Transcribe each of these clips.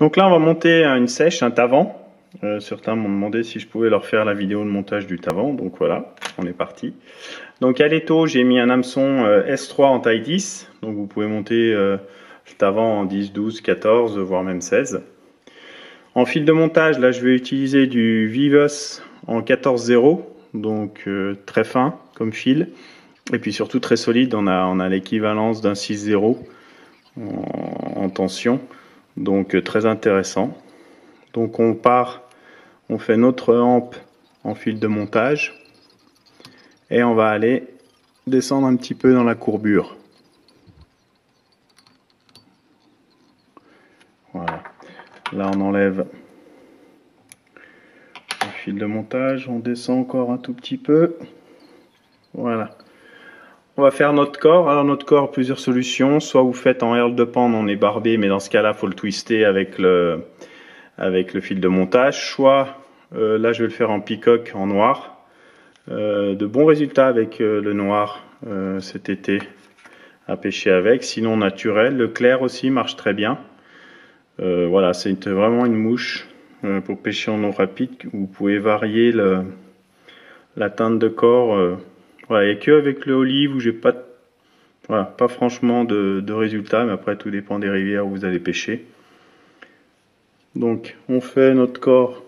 Donc là, on va monter une sèche, un tavant. Certains m'ont demandé si je pouvais leur faire la vidéo de montage du tavant. Donc voilà, on est parti. Donc à l'étau, j'ai mis un hameçon S3 en taille 10. Donc vous pouvez monter le tavant en 10, 12, 14, voire même 16. En fil de montage, là, je vais utiliser du Vivos en 14-0. Donc très fin comme fil. Et puis surtout très solide. On a l'équivalence d'un 6-0 en tension. Donc très intéressant. Donc on part, on fait notre hampe en fil de montage et on va aller descendre un petit peu dans la courbure. Voilà. Là on enlève le fil de montage, on descend encore un tout petit peu. Voilà. On va faire notre corps. Alors notre corps, plusieurs solutions. Soit vous faites en Earl de Pan, on est barbé, mais dans ce cas-là, il faut le twister avec le fil de montage. Soit là, je vais le faire en peacock en noir. De bons résultats avec le noir cet été à pêcher avec. Sinon naturel. Le clair aussi marche très bien. Voilà, c'est vraiment une mouche pour pêcher en eau rapide. Vous pouvez varier la teinte de corps. Voilà, et que avec le olive où j'ai pas, voilà, pas franchement de résultats, mais après tout dépend des rivières où vous allez pêcher. Donc on fait notre corps.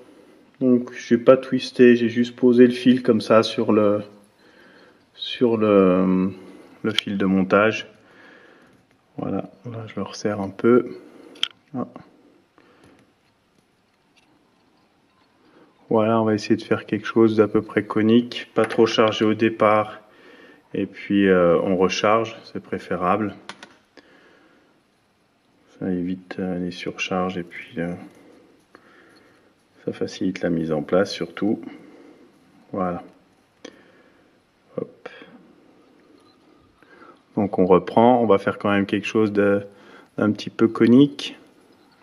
Donc j'ai pas twisté, j'ai juste posé le fil comme ça sur le fil de montage. Voilà, là je le resserre un peu. Ah. Voilà, on va essayer de faire quelque chose d'à peu près conique, pas trop chargé au départ, et puis on recharge, c'est préférable. Ça évite les surcharges et puis ça facilite la mise en place surtout. Voilà. Hop. Donc on reprend, on va faire quand même quelque chose d'un petit peu conique.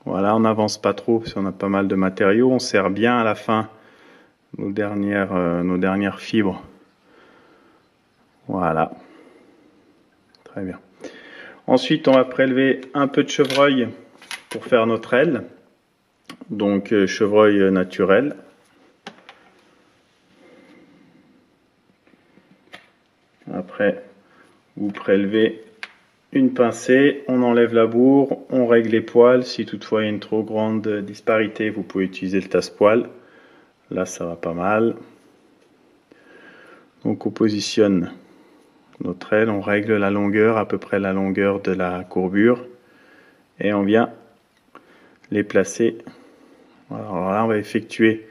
Voilà, on n'avance pas trop parce qu'on a pas mal de matériaux. On serre bien à la fin nos dernières fibres. Voilà. Très bien. Ensuite, on va prélever un peu de chevreuil pour faire notre aile. Donc chevreuil naturel. Après, vous prélevez une pincée, on enlève la bourre, on règle les poils. Si toutefois il y a une trop grande disparité, vous pouvez utiliser le tasse-poil. Là, ça va pas mal. Donc on positionne notre aile, on règle la longueur, à peu près la longueur de la courbure. Et on vient les placer. Voilà, alors là, on va effectuer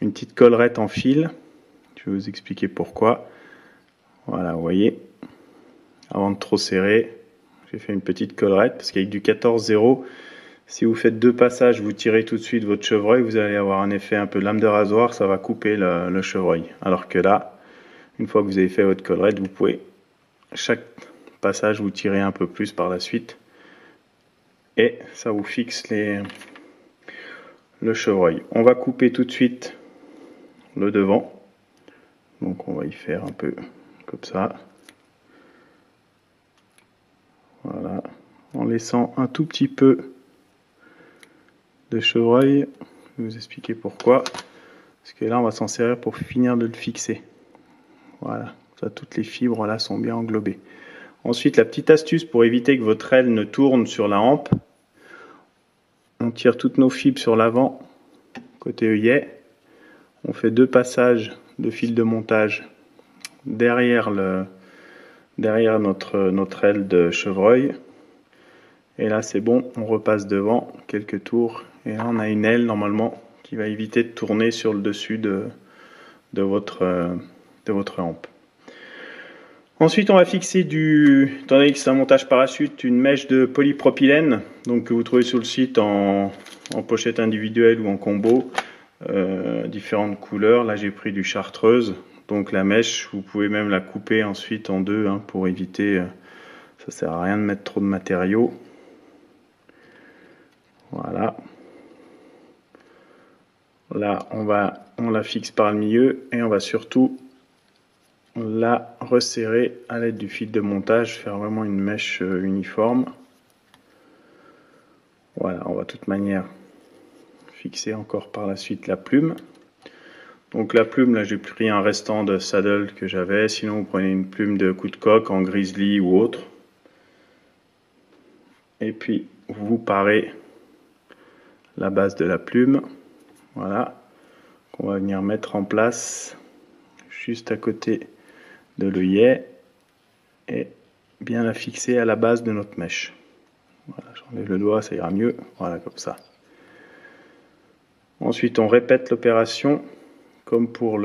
une petite collerette en fil. Je vais vous expliquer pourquoi. Voilà, vous voyez. Avant de trop serrer, j'ai fait une petite collerette parce qu'avec du 14-0, si vous faites deux passages, vous tirez tout de suite votre chevreuil, vous allez avoir un effet un peu de lame de rasoir, ça va couper le chevreuil. Alors que là, une fois que vous avez fait votre collerette, vous pouvez, chaque passage, vous tirez un peu plus par la suite. Et ça vous fixe le chevreuil. On va couper tout de suite le devant. Donc on va y faire un peu comme ça. Voilà, en laissant un tout petit peu de chevreuil. Je vais vous expliquer pourquoi. Parce que là, on va s'en servir pour finir de le fixer. Voilà, ça, toutes les fibres là sont bien englobées. Ensuite, la petite astuce pour éviter que votre aile ne tourne sur la hampe. On tire toutes nos fibres sur l'avant, côté œillet. On fait deux passages de fil de montage derrière notre aile de chevreuil. Et là c'est bon, on repasse devant quelques tours et là on a une aile normalement qui va éviter de tourner sur le dessus de votre hampe. Ensuite on va fixer étant donné que c'est un montage parachute, une mèche de polypropylène donc que vous trouvez sur le site en pochette individuelle ou en combo, différentes couleurs. Là j'ai pris du chartreuse. Donc la mèche, vous pouvez même la couper ensuite en deux pour éviter, ça sert à rien de mettre trop de matériaux. Voilà. Là on la fixe par le milieu et on va surtout la resserrer à l'aide du fil de montage, faire vraiment une mèche uniforme. Voilà, on va de toute manière fixer encore par la suite la plume. Donc la plume, là j'ai pris un restant de saddle que j'avais, sinon vous prenez une plume de coup de coq en grizzly ou autre. Et puis vous parez la base de la plume, voilà, qu'on va venir mettre en place juste à côté de l'œillet et bien la fixer à la base de notre mèche. Voilà, j'enlève le doigt, ça ira mieux, voilà comme ça. Ensuite on répète l'opération comme pour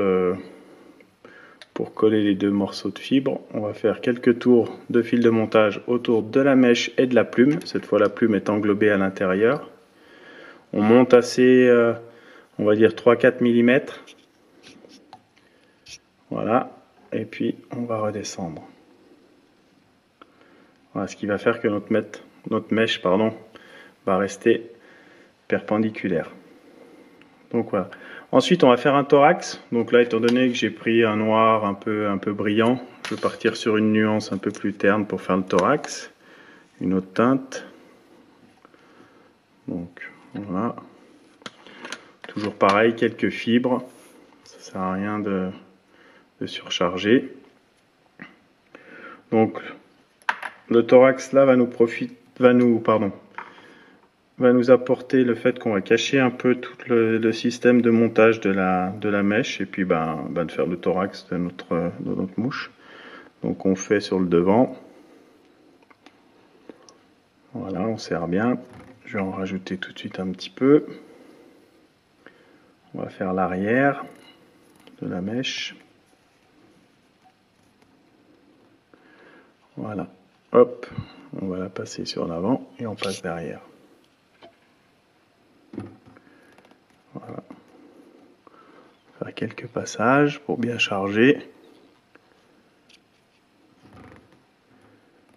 coller les deux morceaux de fibre. On va faire quelques tours de fil de montage autour de la mèche et de la plume. Cette fois la plume est englobée à l'intérieur. On monte assez, on va dire 3-4 mm. Voilà, et puis on va redescendre. Voilà, ce qui va faire que notre mèche va rester perpendiculaire. Donc voilà. Ensuite, on va faire un thorax. Donc là, étant donné que j'ai pris un noir un peu brillant, je vais partir sur une nuance un peu plus terne pour faire le thorax. Une autre teinte. Donc voilà. Toujours pareil, quelques fibres. Ça sert à rien de surcharger. Donc le thorax là va nous apporter le fait qu'on va cacher un peu tout le système de montage de la mèche et puis de faire le thorax de notre mouche. Donc on fait sur le devant. Voilà, on serre bien. Je vais en rajouter tout de suite un petit peu. On va faire l'arrière de la mèche. Voilà, hop, on va la passer sur l'avant et on passe derrière. Voilà. Faire quelques passages pour bien charger.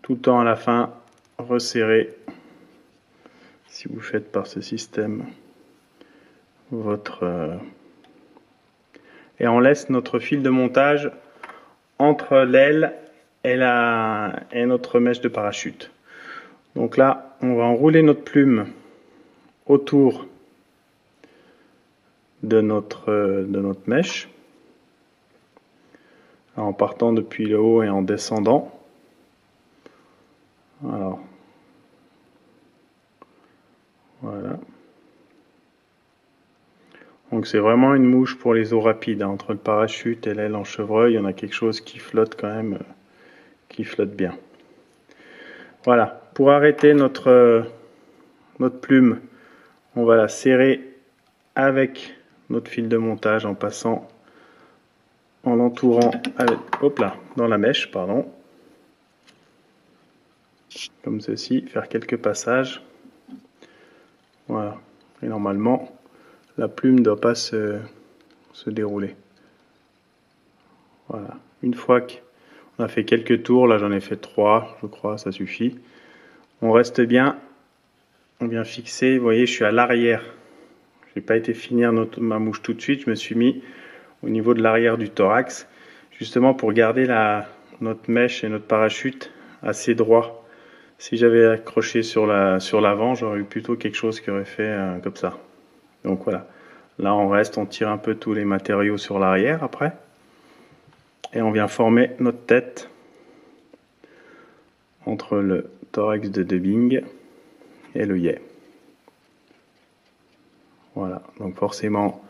Tout le temps à la fin, resserrer, si vous faites par ce système, et on laisse notre fil de montage entre l'aile et notre mèche de parachute. Donc là, on va enrouler notre plume autour de notre mèche, en partant depuis le haut et en descendant. Alors, voilà. Donc c'est vraiment une mouche pour les eaux rapides. Hein. Entre le parachute et l'aile en chevreuil, il y en a quelque chose qui flotte quand même, qui flotte bien. Voilà. Pour arrêter notre plume, on va la serrer avec notre fil de montage en passant, en l'entourant dans la mèche, pardon. Comme ceci, faire quelques passages. Voilà. Et normalement, la plume ne doit pas se dérouler. Voilà. Une fois qu'on a fait quelques tours, là j'en ai fait 3, je crois, ça suffit. On reste bien, on vient fixer, vous voyez, je suis à l'arrière. Je n'ai pas été finir ma mouche tout de suite, je me suis mis au niveau de l'arrière du thorax, justement pour garder notre mèche et notre parachute assez droit. Si j'avais accroché sur l'avant, j'aurais eu plutôt quelque chose qui aurait fait comme ça. Donc voilà, là on reste, on tire un peu tous les matériaux sur l'arrière après. Et on vient former notre tête entre le thorax de dubbing et l'œillet. Voilà, donc forcément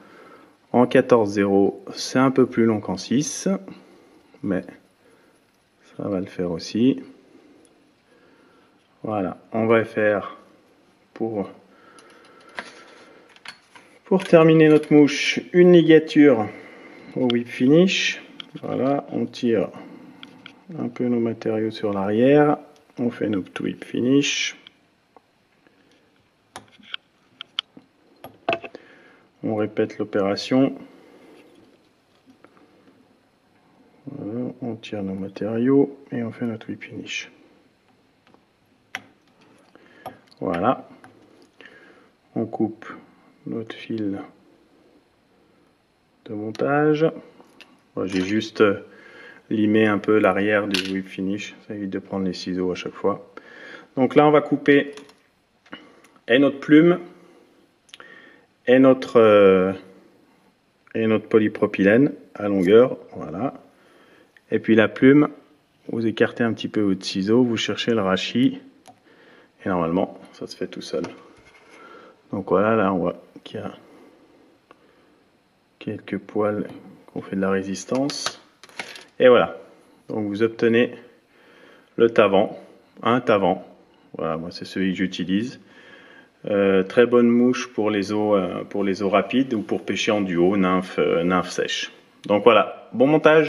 en 14-0 c'est un peu plus long qu'en 6, mais ça va le faire aussi. Voilà, on va faire pour terminer notre mouche une ligature au whip finish. Voilà, on tire un peu nos matériaux sur l'arrière, on fait notre whip finish. On répète l'opération. Voilà, on tire nos matériaux et on fait notre whip finish. Voilà. On coupe notre fil de montage. Bon, j'ai juste limé un peu l'arrière du whip finish. Ça évite de prendre les ciseaux à chaque fois. Donc là, on va couper notre plume et notre polypropylène à longueur, voilà. Et puis la plume, vous écartez un petit peu votre ciseau, vous cherchez le rachis, et normalement, ça se fait tout seul. Donc voilà, là on voit qu'il y a quelques poils qui ont fait de la résistance. Et voilà, donc vous obtenez le tavan, un tavan. Voilà, moi c'est celui que j'utilise. Très bonne mouche pour les eaux rapides ou pour pêcher en duo, nymphe sèche. Donc voilà, bon montage.